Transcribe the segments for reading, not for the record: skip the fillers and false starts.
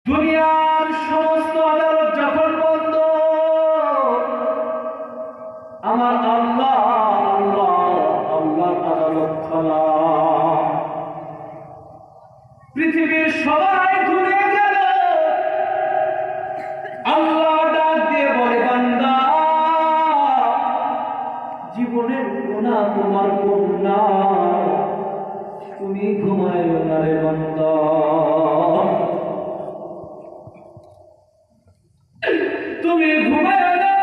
দুনিয়ার সমস্ত আদালত যখন বন্ধ, আমার আল্লাহ আদালত খোলা। পৃথিবীর সবাই ঘুরে গেল, আল্লাহ ডাক দিয়ে বলে, বান্দা, জীবনের গুনাহ তোমার গুনাহ, তুমি ঘুমায় না রে বান্দা। তুমি ঘুমায় না,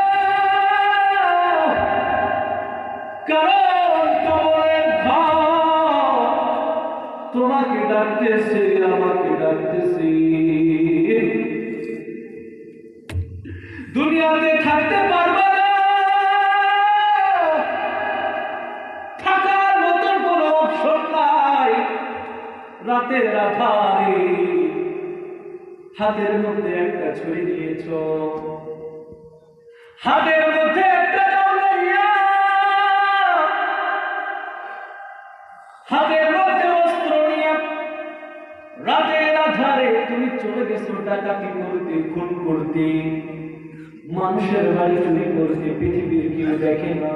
কারণ কবরের ঘর তোমাকে ডাকতেছে, আমাকে ডাকতেছে। দুনিয়াতে থাকতে পারবে না, থাকার মতন কোন অপশন নাই। রাতের আধারে হাতের মধ্যে একটা ছুরি নিয়েছ, হাতের মধ্যে একটা দৌড়াইয়া, হাতের মধ্যে অস্ত্র নিয়ে রাতের আধারে তুমি চলে গেছো ডাকাতি করতে, খুন করতে, মানুষের বাড়ি চুরি করতে। পৃথিবীর কেউ দেখে না।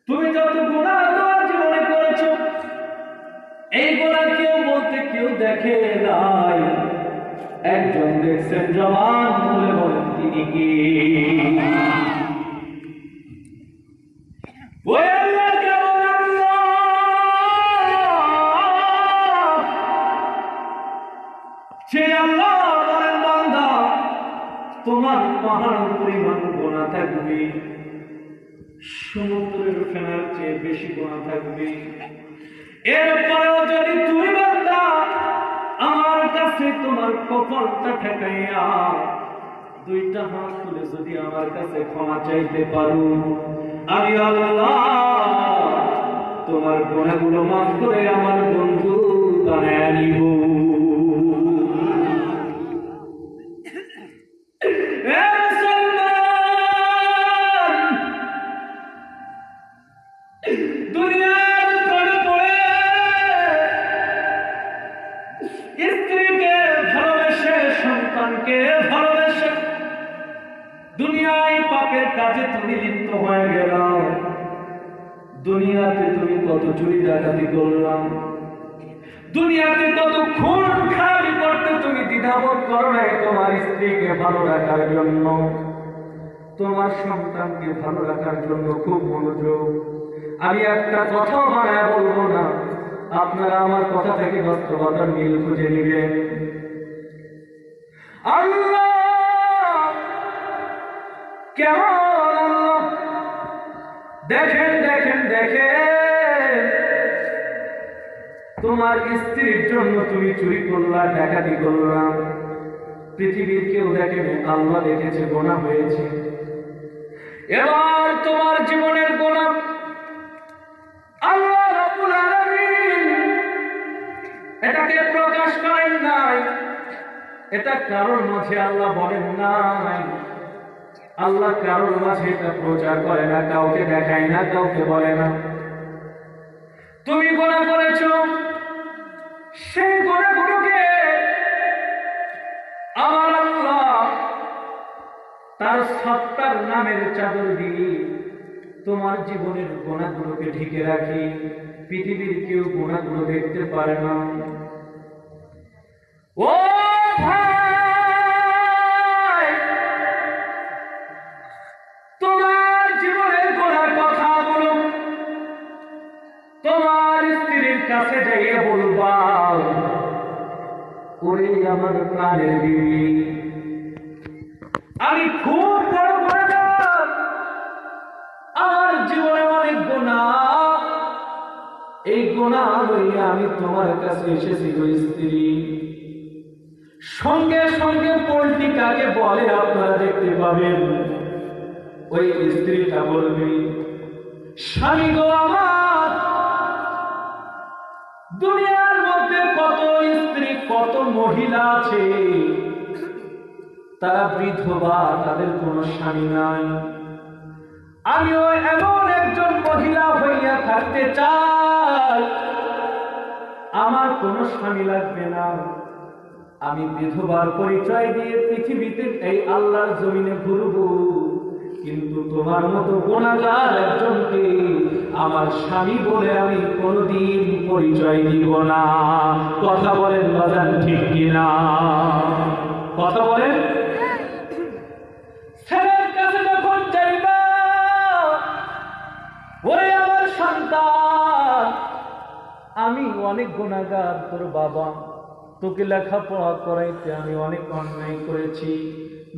তুমি যত গুনাহ তোমার জীবনে করেছো, এই গুনাহ কেউ বলতে কেউ দেখে নাই। একজন দেখছেন, জবান বলে বলেন তিনি কি? ওই আল্লাহ কেমন আল্লাহ, সে আল্লাহ বলেন, বান্দা, তোমার পাহাড় পরিমাণ গুনাহ থাকবে, সমুদ্রের ফেনার চেয়ে বেশি গুনাহ থাকবে। এরপরেও যদি তুমি বান্দা আমার কাছে তোমার কপালটা ঠেকাইয়া দুইটা হাত তুলে যদি আমার কাছে ক্ষমা চাইতে পারো, আমি আল্লাহ তোমার গুনাহগুলো মাফ করে আমার বন্ধু বানায় নিব। দুনিয়ার প্রেমে পড়ে স্ত্রীকে ভালোবেসে, সন্তানকে ভালোবেসে দুনিয়ায় পাপের কাজে তুমি লিপ্ত হয়ে গেল। দুনিয়াতে তুমি কত চুরি ডাকাতি করলাম, দুনিয়াতে কত খুন খারাপি করতে তুমি দ্বিধাবোধ করো না তোমার স্ত্রীকে ভালো রাখার জন্য, তোমার সন্তানকে ভালো রাখার জন্য। খুব মনোযোগ, আমি একটা কথা বানায় বলবো না, আপনারা আমার কথা থেকে বাস্তবতার মিল খুঁজে নিবেন। আল্লাহ কেমন আল্লাহ, দেখেন দেখেন দেখেন, তোমার স্ত্রীর জন্য তুমি চুরি করলা, ডাকাতি করলাম, পৃথিবীর কেউ দেখেন, আল্লাহ দেখেছে, গোনাহ হয়েছে। এবার তোমার জীবনের গোনাহ আল্লাহ রাব্বুল আলামিন এটাকে প্রকাশ করেন নাই, এটা কারোর মাঝে আল্লাহ বলেন নাই। আল্লাহ কারোর মাঝে এটা প্রচার করে না, কাউকে দেখায় না, কাউকে বলে না। তুমি গুনাহ করেছো, সেই গুনাহগুলোকে আমার আল্লাহ তার সত্তার নামের চাদর দিয়ে তোমার জীবনের গুনাহগুলোকে ঢেকে রাখি। পৃথিবীর কেউ গুনাহগুলো দেখতে পারে না। ও ভাই, তোমার জীবনের গুনার কথা বলো, তোমার স্ত্রীর কাছে যাইয়ে বলবা, ওরে আমার প্রাণের বিবি, আমি খুব বড় গুনাহগার, আমার জীবনে অনেক গুনাহ, এই গুনাহ লইয়া আমি তোমার কাছে এসেছি গো স্ত্রী। সঙ্গে সঙ্গে পোল্ট্রি কাকে বলে আপনারা দেখতে পাবেন, ওই স্ত্রীটা বলবে, স্বামী গো আমার, দুনিয়ার মধ্যে কত স্ত্রী, কত মহিলা আছে, তারা বিধবা, তাদের কোনো স্বামী নাই। আমিও এমন একজন মহিলা হইয়া থাকতে চাই, আমার কোনো স্বামী লাগবে না, আমি বিধবার পরিচয় দিয়ে পৃথিবীতে এই আল্লাহর জমিনে ঘুরবো, কিন্তু তোমার মতো গুনাহগার একজনকে আমার স্বামী বলে আমি কোনোদিন পরিচয় দিব না। কথা বলেন বাজান, ঠিক কিনা? কথা বলেন। ছেলের কাছে যখন যাইবা, ওরে আমার সন্তান, আমি অনেক গুনাহগার, তোর বাবা তোকে লেখাপড়া করাইতে আমি অনেক অন্যায় করেছি,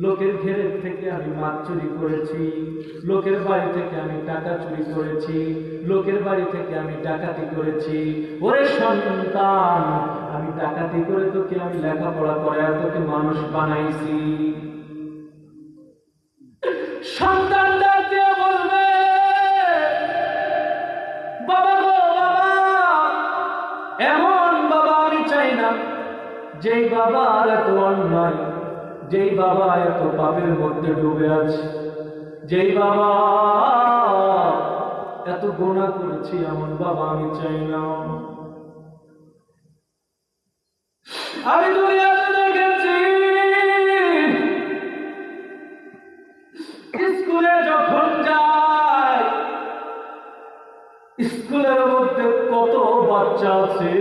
লোকের ঘেরের থেকে আমি মাছ চুরি করেছি, লোকের বাড়ি থেকে আমি টাকা চুরি করেছি, লোকের বাড়ি থেকে আমি ডাকাতি করেছি। ওরে সন্তান, আমি ডাকাতি করে তোকে আমি লেখাপড়া করে আর তোকে মানুষ বানাইছি। সন্তান ডাক দিয়ে বলবে, বাবা গো বাবা, এমন বাবা আমি চাই না যেই বাবা এত অন্যায়, যেই বাবা এত পাপের মধ্যে ডুবে আছে, যেই বাবা এত গুনাহ করেছি, এমন বাবা আমি চাই না। আমি দুনিয়াতে দেখেছি, স্কুলে যখন যাই, স্কুলের মধ্যে কত বাচ্চা আছে,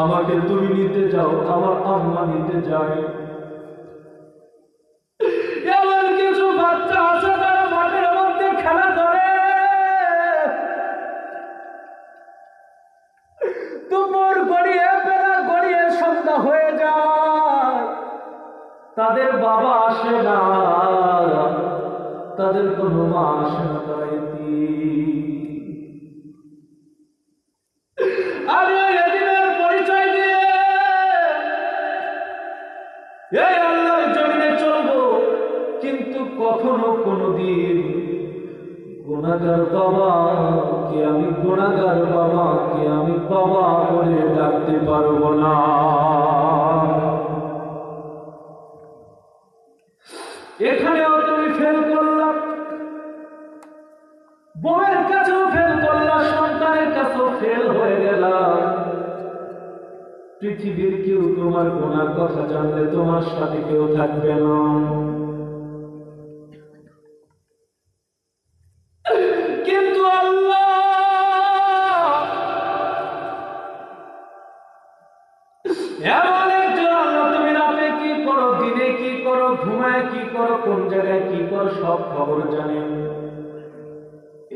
আমাকে তুমি নিতে যাও, আমার আম্মা নিতে যায়। এমন কিছু বাচ্চা আছে তারা মাঠের মধ্যে খেলা করে, দুপুর গড়িয়ে বেলা গড়িয়ে সন্ধ্যা হয়ে যায়, তাদের বাবা আসে না, তাদের কোনো মা আসে না, তারা আমি এদিনের পরিচয় দিয়ে এই আল্লাহর জমিনে চলবো, কিন্তু কখনো কোনোদিন গুনাহগার বাবা কে আমি গুনাহগার বাবা কে আমি বাবা বলে ডাকতে পারবো না। এখানেও তুমি ফেল করলাম, বউয়ের কাছেও ফেল করলাম, সন্তানের কাছেও ফেল হয়ে গেলাম। পৃথিবীর কেউ তোমার গুনার কথা জানলে তোমার সাথে কেউ থাকবে না। কিন্তু আল্লাহ এমন একজন আল্লাহ, তুমি রাতে কি করো, দিনে কি করো, ঘুমায় কি করো, কোন জায়গায় কি করো, সব খবর জানেন।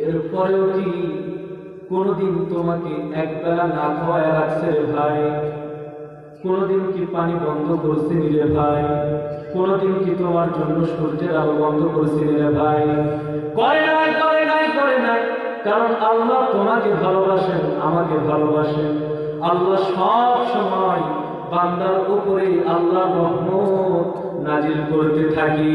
এরপরেও কি কোনদিন তোমাকে একবেলা না খাওয়ায় রাখছে রে ভাই? কোনদিন কি পানি বন্ধ করছে রে ভাই? কোনদিন কি তোমার জন্য সূর্যের আলো বন্ধ করছে রে ভাই? করে নাই, করে নাই, করে নাই। কারণ আল্লাহ তোমাকে ভালোবাসেন, আমাকে ভালোবাসেন। আল্লাহ সব সময় বান্দার উপরে আল্লাহর রহমত নাজিল করতে থাকি।